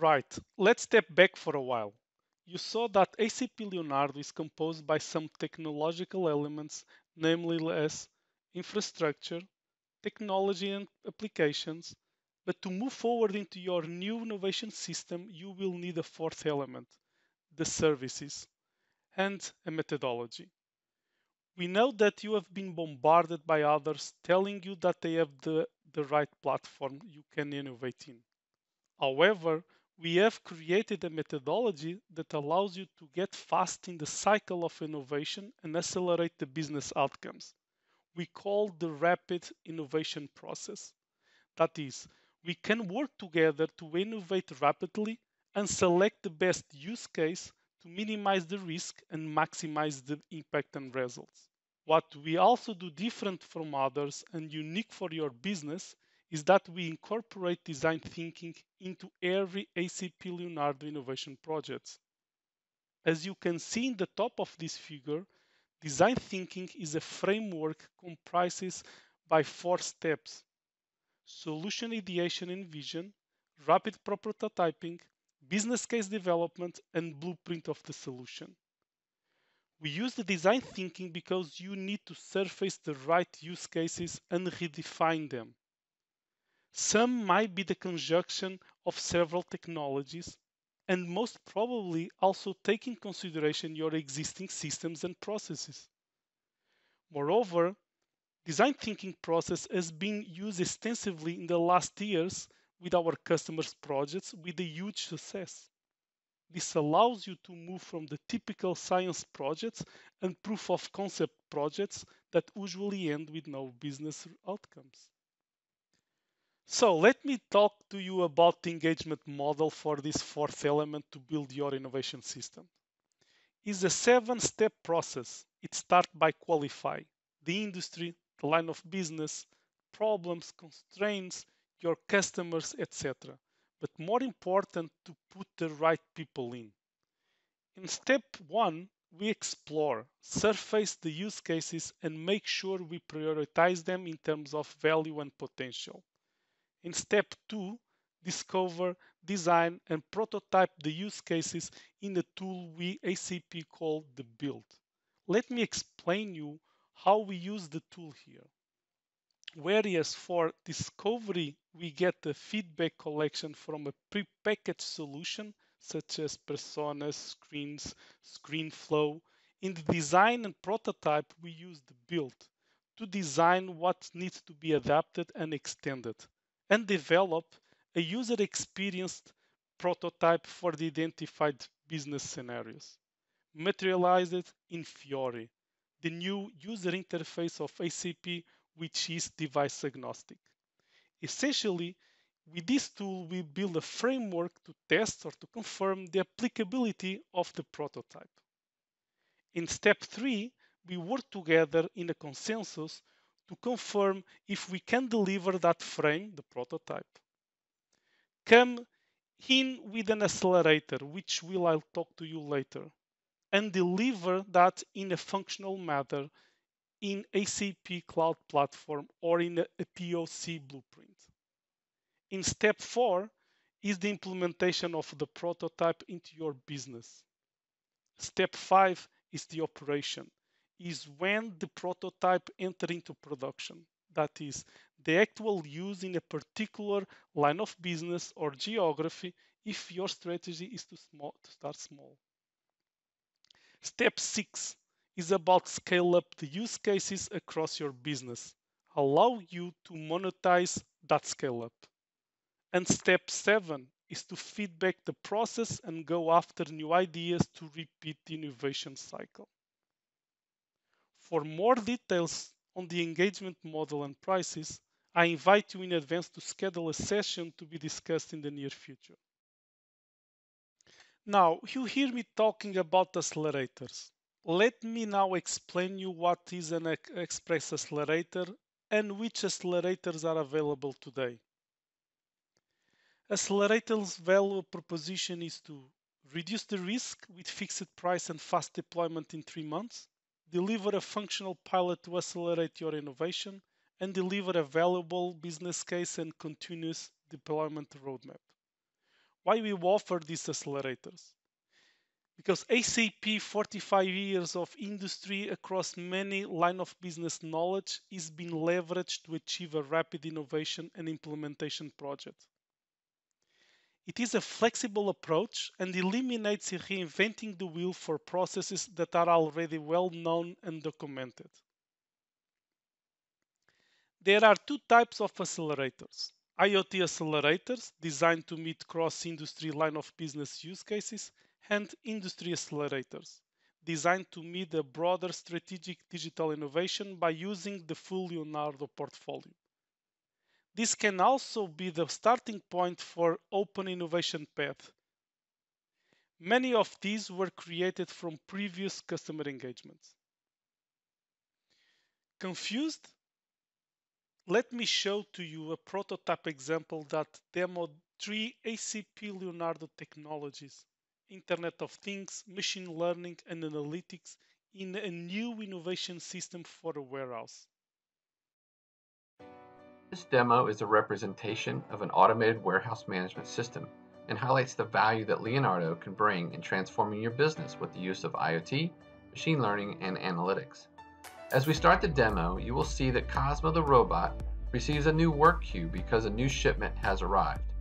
Right, let's step back for a while. You saw that SAP Leonardo is composed by some technological elements, namely as infrastructure, technology and applications, but to move forward into your new innovation system, you will need a fourth element, the services, and a methodology. We know that you have been bombarded by others telling you that they have the right platform you can innovate in. However, we have created a methodology that allows you to get fast in the cycle of innovation and accelerate the business outcomes. We call the rapid innovation process. That is, we can work together to innovate rapidly and select the best use case to minimize the risk and maximize the impact and results. What we also do different from others and unique for your business is that we incorporate design thinking into every SAP Leonardo innovation project. As you can see in the top of this figure, design thinking is a framework comprises by four steps: solution ideation and vision, rapid prototyping, business case development, and blueprint of the solution. We use the design thinking because you need to surface the right use cases and redefine them. Some might be the conjunction of several technologies, and most probably also take in consideration your existing systems and processes. Moreover, design thinking process has been used extensively in the last years with our customers' projects with a huge success. This allows you to move from the typical science projects and proof of concept projects that usually end with no business outcomes. So let me talk to you about the engagement model for this fourth element to build your innovation system. It's a 7-step process. It starts by qualify the industry, the line of business, problems, constraints, your customers, etc. But more important, to put the right people in. In step 1, we explore, surface the use cases, and make sure we prioritize them in terms of value and potential. In step 2, discover, design, and prototype the use cases in the tool we ACP call the build. Let me explain you how we use the tool here. Whereas for discovery, we get a feedback collection from a prepackaged solution such as personas, screens, screen flow. In the design and prototype, we use the build to design what needs to be adapted and extended, and develop a user experienced prototype for the identified business scenarios. Materialize it in Fiori, the new user interface of ACP, which is device agnostic. Essentially, with this tool, we build a framework to test or to confirm the applicability of the prototype. In step 3, we work together in a consensus to confirm if we can deliver that frame, the prototype. Come in with an accelerator, which I'll talk to you later, and deliver that in a functional manner in ACP Cloud Platform or in a POC blueprint. In step 4 is the implementation of the prototype into your business. Step 5 is the operation, is when the prototype enter into production. That is, the actual use in a particular line of business or geography if your strategy is to start small. Step 6 is about scale up the use cases across your business, allow you to monetize that scale up. And step 7 is to feedback the process and go after new ideas to repeat the innovation cycle. For more details on the engagement model and prices, I invite you in advance to schedule a session to be discussed in the near future. Now, you hear me talking about accelerators. Let me now explain you what is an express accelerator and which accelerators are available today. Accelerators' value proposition is to reduce the risk with fixed price and fast deployment in 3 months, deliver a functional pilot to accelerate your innovation, and deliver a valuable business case and continuous deployment roadmap. Why we offer these accelerators? Because SAP 45 years of industry across many line of business knowledge is being leveraged to achieve a rapid innovation and implementation project. It is a flexible approach and eliminates reinventing the wheel for processes that are already well known and documented. There are two types of accelerators. IoT accelerators designed to meet cross-industry line of business use cases and industry accelerators designed to meet a broader strategic digital innovation by using the full Leonardo portfolio. This can also be the starting point for open innovation path. Many of these were created from previous customer engagements. Confused? Let me show to you a prototype example that demoed three ACP Leonardo technologies: Internet of Things, machine learning, and analytics in a new innovation system for a warehouse. This demo is a representation of an automated warehouse management system and highlights the value that Leonardo can bring in transforming your business with the use of IoT, machine learning, and analytics. As we start the demo, you will see that Cosmo the robot receives a new work queue because a new shipment has arrived.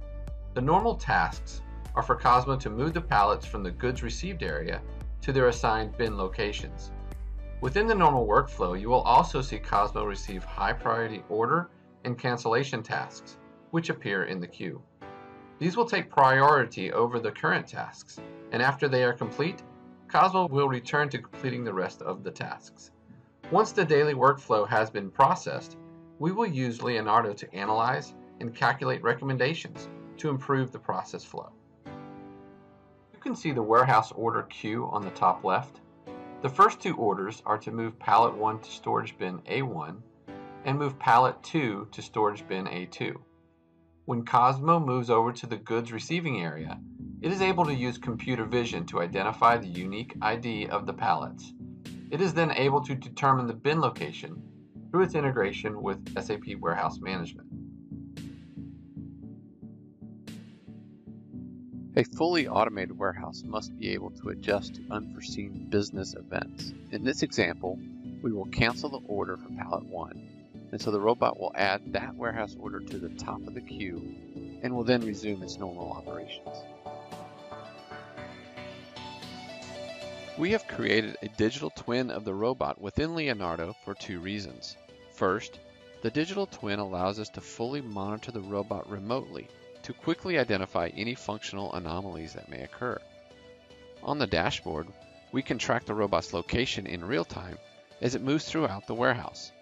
The normal tasks are for Cosmo to move the pallets from the goods received area to their assigned bin locations. Within the normal workflow, you will also see Cosmo receive high priority order and cancellation tasks, which appear in the queue. These will take priority over the current tasks, and after they are complete, Cosmo will return to completing the rest of the tasks. Once the daily workflow has been processed, we will use Leonardo to analyze and calculate recommendations to improve the process flow. You can see the warehouse order queue on the top left. The first two orders are to move pallet 1 to storage bin A1 and move pallet 2 to storage bin A2. When Cosmo moves over to the goods receiving area, it is able to use computer vision to identify the unique ID of the pallets. It is then able to determine the bin location through its integration with SAP Warehouse Management. A fully automated warehouse must be able to adjust to unforeseen business events. In this example, we will cancel the order for pallet 1, and so the robot will add that warehouse order to the top of the queue and will then resume its normal operations. We have created a digital twin of the robot within Leonardo for two reasons. First, the digital twin allows us to fully monitor the robot remotely to quickly identify any functional anomalies that may occur. On the dashboard, we can track the robot's location in real time as it moves throughout the warehouse.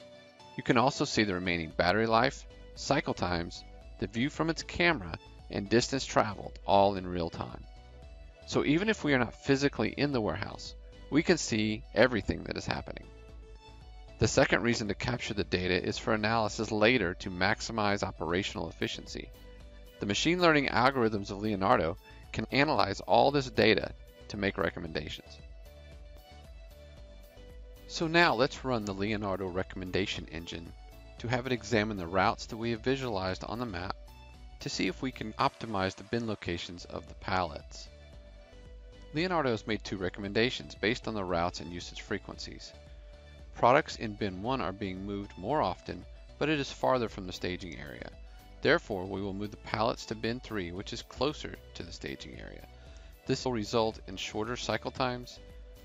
You can also see the remaining battery life, cycle times, the view from its camera, and distance traveled all in real time. So even if we are not physically in the warehouse, we can see everything that is happening. The second reason to capture the data is for analysis later to maximize operational efficiency. The machine learning algorithms of Leonardo can analyze all this data to make recommendations. So now let's run the Leonardo recommendation engine to have it examine the routes that we have visualized on the map to see if we can optimize the bin locations of the pallets. Leonardo has made two recommendations based on the routes and usage frequencies. Products in bin 1 are being moved more often, but it is farther from the staging area. Therefore, we will move the pallets to bin 3, which is closer to the staging area. This will result in shorter cycle times,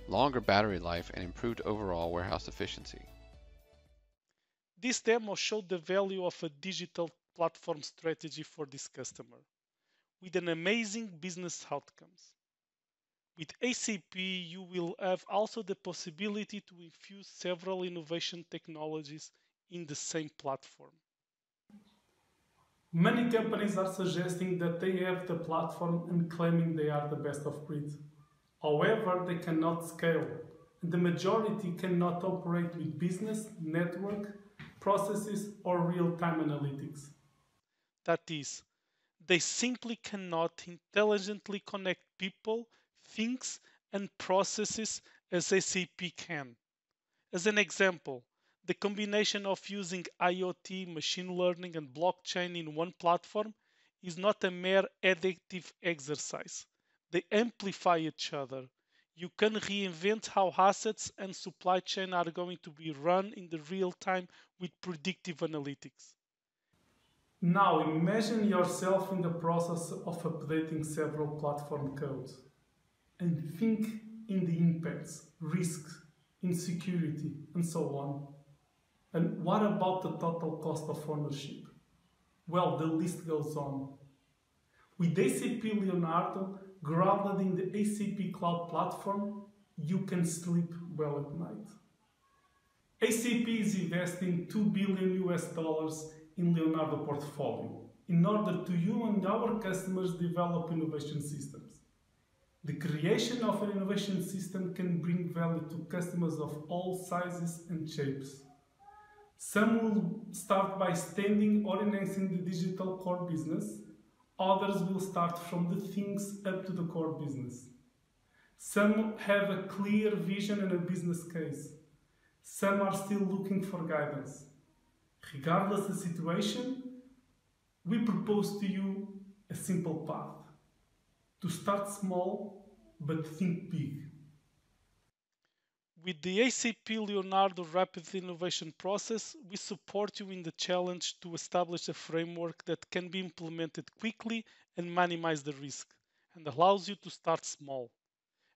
longer battery life, and improved overall warehouse efficiency. This demo showed the value of a digital platform strategy for this customer, with an amazing business outcomes. With ACP, you will have also the possibility to infuse several innovation technologies in the same platform. Many companies are suggesting that they have the platform and claiming they are the best of breed. However, they cannot scale, and the majority cannot operate with business, network, processes, or real-time analytics. That is, they simply cannot intelligently connect people, things, and processes as SAP can. As an example, the combination of using IoT, machine learning, and blockchain in one platform is not a mere additive exercise. They amplify each other. You can reinvent how assets and supply chain are going to be run in the real time with predictive analytics. Now imagine yourself in the process of updating several platform codes and think in the impacts, risks, insecurity, and so on. And what about the total cost of ownership? Well, the list goes on. With SAP Leonardo grounded in the SAP Cloud Platform, you can sleep well at night. SAP is investing $2 billion in Leonardo portfolio in order to you and our customers develop innovation systems. The creation of an innovation system can bring value to customers of all sizes and shapes. Some will start by standing or enhancing the digital core business. Others will start from the things up to the core business. Some have a clear vision and a business case. Some are still looking for guidance. Regardless the situation, we propose to you a simple path. To start small, but think big. With the ACP Leonardo Rapid Innovation Process, we support you in the challenge to establish a framework that can be implemented quickly and minimize the risk, and allows you to start small.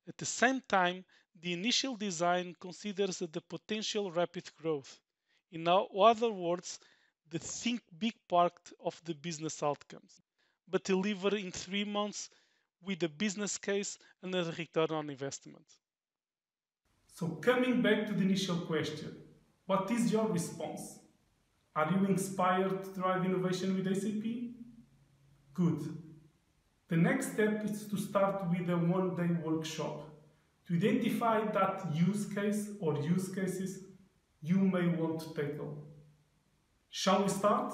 At the same time, the initial design considers the potential rapid growth. In other words, the think big part of the business outcomes, but deliver in 3 months with a business case and a return on investment. So, coming back to the initial question, what is your response? Are you inspired to drive innovation with ACP? Good. The next step is to start with a one-day workshop to identify that use case or use cases you may want to tackle. Shall we start?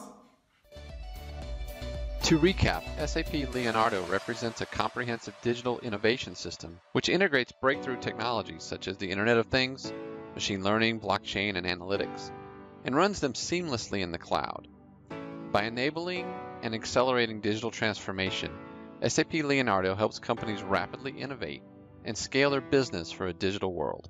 To recap, SAP Leonardo represents a comprehensive digital innovation system which integrates breakthrough technologies such as the Internet of Things, machine learning, blockchain, and analytics, and runs them seamlessly in the cloud. By enabling and accelerating digital transformation, SAP Leonardo helps companies rapidly innovate and scale their business for a digital world.